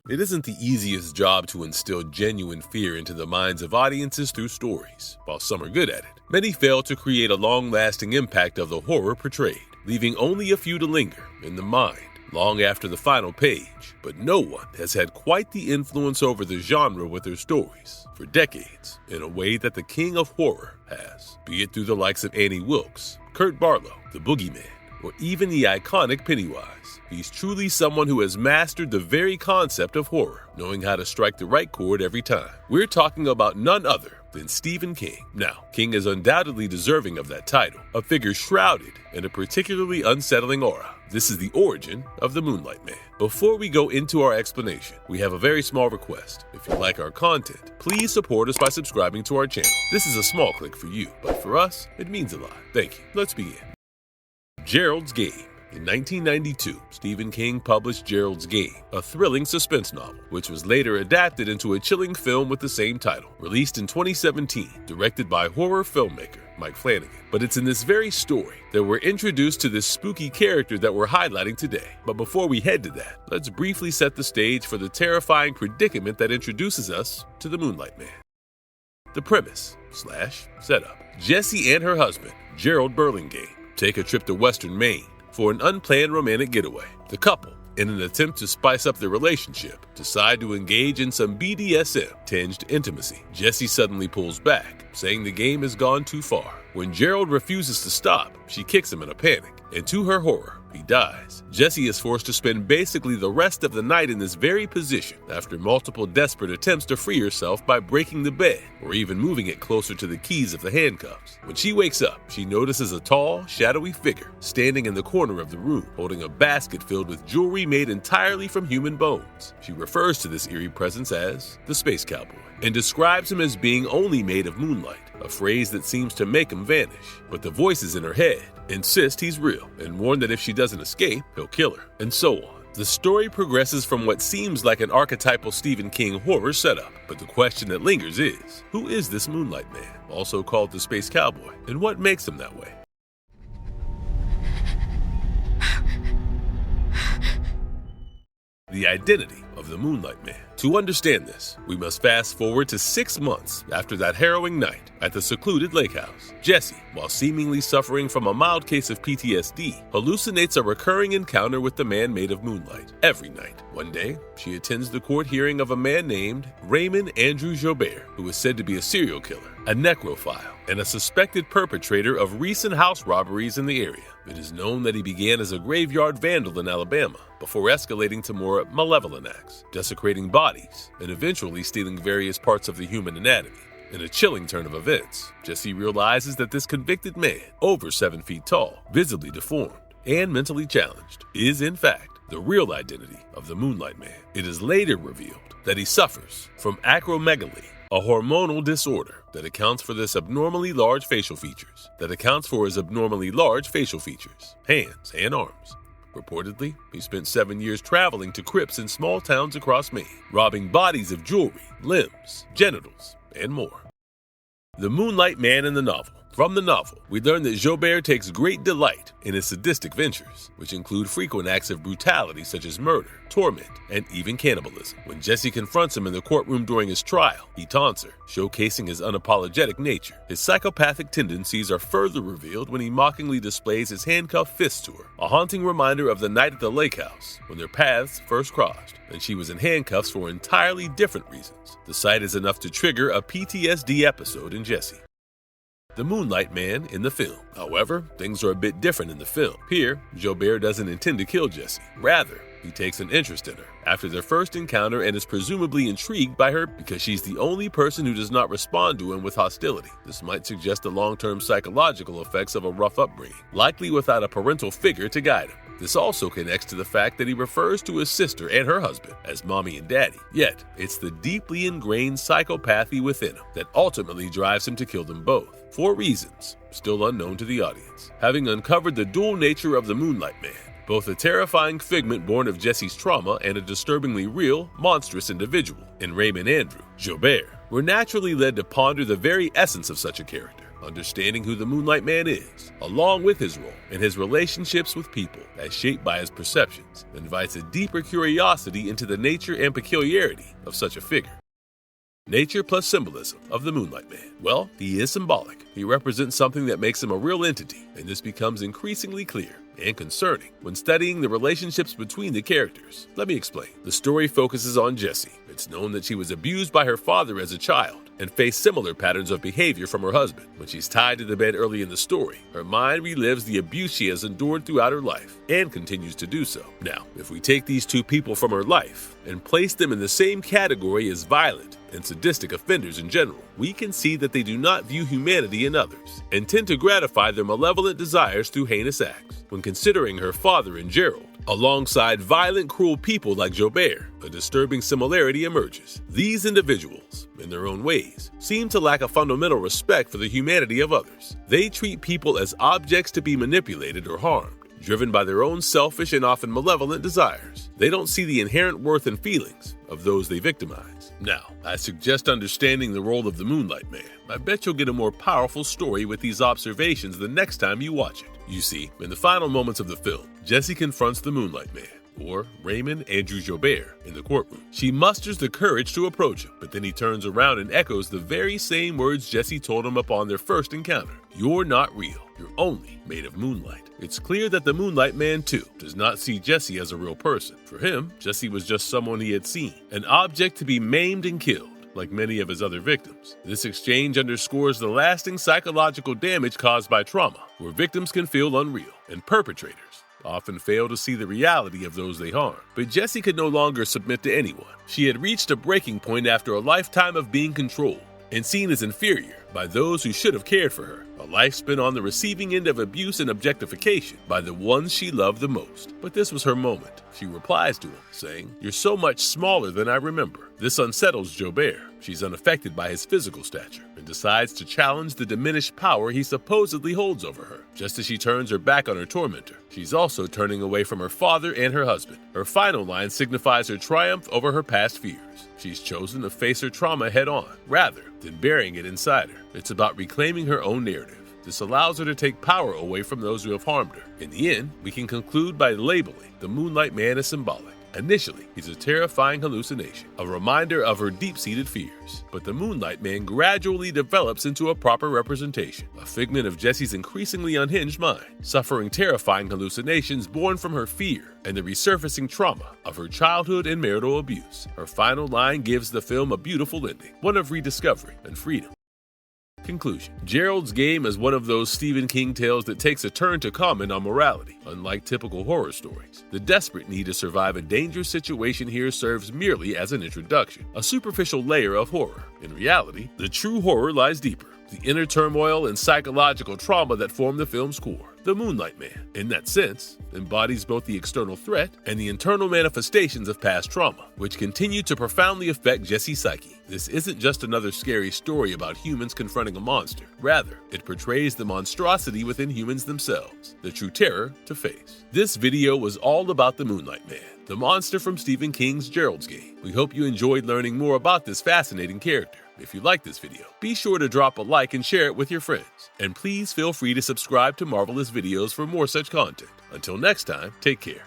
It isn't the easiest job to instill genuine fear into the minds of audiences through stories. While some are good at it, many fail to create a long-lasting impact of the horror portrayed, leaving only a few to linger in the mind long after the final page. But no one has had quite the influence over the genre with their stories for decades in a way that the king of horror has, be it through the likes of Annie Wilkes, Barlow, the Boogeyman, or even the iconic Pennywise. He's truly someone who has mastered the very concept of horror, knowing how to strike the right chord every time. We're talking about none other than Stephen King. Now, King is undoubtedly deserving of that title, a figure shrouded in a particularly unsettling aura. This is the origin of the Moonlight Man. Before we go into our explanation, we have a very small request. If you like our content, please support us by subscribing to our channel. This is a small click for you, but for us, it means a lot. Thank you. Let's begin. Gerald's Game. In 1992, Stephen King published Gerald's Game, a thrilling suspense novel, which was later adapted into a chilling film with the same title, released in 2017, directed by horror filmmaker Mike Flanagan. But it's in this very story that we're introduced to this spooky character that we're highlighting today. But before we head to that, let's briefly set the stage for the terrifying predicament that introduces us to the Moonlight Man. The premise/setup. Jessie and her husband, Gerald Burlingame, take a trip to western Maine for an unplanned romantic getaway. The couple, in an attempt to spice up their relationship, decide to engage in some BDSM-tinged intimacy. Jessie suddenly pulls back, saying the game has gone too far. When Gerald refuses to stop, she kicks him in a panic, and to her horror, he dies. Jessie is forced to spend basically the rest of the night in this very position after multiple desperate attempts to free herself by breaking the bed or even moving it closer to the keys of the handcuffs. When she wakes up, she notices a tall, shadowy figure standing in the corner of the room, holding a basket filled with jewelry made entirely from human bones. She refers to this eerie presence as the Space Cowboy and describes him as being only made of moonlight, a phrase that seems to make him vanish. But the voices in her head insist he's real and warn that if she doesn't escape, he'll kill her, and so on. The story progresses from what seems like an archetypal Stephen King horror setup, but the question that lingers is, who is this Moonlight Man, also called the Space Cowboy, and what makes him that way? The identity of the Moonlight Man. To understand this, we must fast forward to 6 months after that harrowing night at the secluded lake house. Jessie, while seemingly suffering from a mild case of PTSD, hallucinates a recurring encounter with the man made of moonlight every night. One day, she attends the court hearing of a man named Raymond Andrew Joubert, who is said to be a serial killer, a necrophile, and a suspected perpetrator of recent house robberies in the area. It is known that he began as a graveyard vandal in Alabama before escalating to more malevolent acts, desecrating bodies, and eventually stealing various parts of the human anatomy. In a chilling turn of events, Jessie realizes that this convicted man, over 7 feet tall, visibly deformed, and mentally challenged, is in fact the real identity of the Moonlight Man. It is later revealed that he suffers from acromegaly, a hormonal disorder that accounts for his abnormally large facial features, hands and arms. Reportedly, he spent 7 years traveling to crypts in small towns across Maine, robbing bodies of jewelry, limbs, genitals, and more. The Moonlight Man in the novel. From the novel, we learn that Joubert takes great delight in his sadistic ventures, which include frequent acts of brutality such as murder, torment, and even cannibalism. When Jessie confronts him in the courtroom during his trial, he taunts her, showcasing his unapologetic nature. His psychopathic tendencies are further revealed when he mockingly displays his handcuffed fists to her, a haunting reminder of the night at the lake house when their paths first crossed, and she was in handcuffs for entirely different reasons. The sight is enough to trigger a PTSD episode in Jessie. The Moonlight Man in the film. However, things are a bit different in the film. Here, Joubert doesn't intend to kill Jessie. Rather, he takes an interest in her after their first encounter and is presumably intrigued by her because she's the only person who does not respond to him with hostility. This might suggest the long-term psychological effects of a rough upbringing, likely without a parental figure to guide him. This also connects to the fact that he refers to his sister and her husband as mommy and daddy. Yet, it's the deeply ingrained psychopathy within him that ultimately drives him to kill them both, for reasons still unknown to the audience. Having uncovered the dual nature of the Moonlight Man, both a terrifying figment born of Jessie's trauma and a disturbingly real, monstrous individual in Raymond Andrew Joubert, we're naturally led to ponder the very essence of such a character. Understanding who the Moonlight Man is, along with his role and his relationships with people as shaped by his perceptions, invites a deeper curiosity into the nature and peculiarity of such a figure. Nature plus symbolism of the Moonlight Man. Well, he is symbolic. He represents something that makes him a real entity, and this becomes increasingly clear and concerning when studying the relationships between the characters. Let me explain. The story focuses on Jessie. It's known that she was abused by her father as a child and faced similar patterns of behavior from her husband. When she's tied to the bed early in the story, her mind relives the abuse she has endured throughout her life and continues to do so. Now, if we take these two people from her life and place them in the same category as violent and sadistic offenders in general, we can see that they do not view humanity in others and tend to gratify their malevolent desires through heinous acts. When considering her father and Gerarld, alongside violent, cruel people like Gerarld, a disturbing similarity emerges. These individuals, in their own ways, seem to lack a fundamental respect for the humanity of others. They treat people as objects to be manipulated or harmed, driven by their own selfish and often malevolent desires. They don't see the inherent worth and feelings of those they victimize. Now, I suggest understanding the role of the Moonlight Man. I bet you'll get a more powerful story with these observations the next time you watch it. You see, in the final moments of the film, Jessie confronts the Moonlight Man, or Raymond Andrew Gerarld, in the courtroom. She musters the courage to approach him, but then he turns around and echoes the very same words Jessie told him upon their first encounter. "You're not real. You're only made of moonlight." It's clear that the Moonlight Man, too, does not see Jessie as a real person. For him, Jessie was just someone he had seen, an object to be maimed and killed, like many of his other victims. This exchange underscores the lasting psychological damage caused by trauma, where victims can feel unreal, and perpetrators often fail to see the reality of those they harm. But Jessie could no longer submit to anyone. She had reached a breaking point after a lifetime of being controlled and seen as inferior by those who should have cared for her. A life spent on the receiving end of abuse and objectification by the ones she loved the most. But this was her moment. She replies to him, saying, "You're so much smaller than I remember." This unsettles Gerarld. She's unaffected by his physical stature and decides to challenge the diminished power he supposedly holds over her. Just as she turns her back on her tormentor, she's also turning away from her father and her husband. Her final line signifies her triumph over her past fears. She's chosen to face her trauma head-on, rather than burying it inside her. It's about reclaiming her own narrative. This allows her to take power away from those who have harmed her. In the end, we can conclude by labeling the Moonlight Man as symbolic. Initially, he's a terrifying hallucination, a reminder of her deep-seated fears. But the Moonlight Man gradually develops into a proper representation, a figment of Jessie's increasingly unhinged mind, suffering terrifying hallucinations born from her fear and the resurfacing trauma of her childhood and marital abuse. Her final line gives the film a beautiful ending, one of rediscovery and freedom. Conclusion. Gerald's Game is one of those Stephen King tales that takes a turn to comment on morality. Unlike typical horror stories, the desperate need to survive a dangerous situation here serves merely as an introduction, a superficial layer of horror. In reality, the true horror lies deeper, the inner turmoil and psychological trauma that form the film's core. The Moonlight Man, in that sense, embodies both the external threat and the internal manifestations of past trauma, which continue to profoundly affect Jessie's psyche. This isn't just another scary story about humans confronting a monster. Rather, it portrays the monstrosity within humans themselves, the true terror to face. This video was all about the Moonlight Man, the monster from Stephen King's Gerald's Game. We hope you enjoyed learning more about this fascinating character. If you like this video, be sure to drop a like and share it with your friends. And please feel free to subscribe to Marvelous Videos for more such content. Until next time, take care.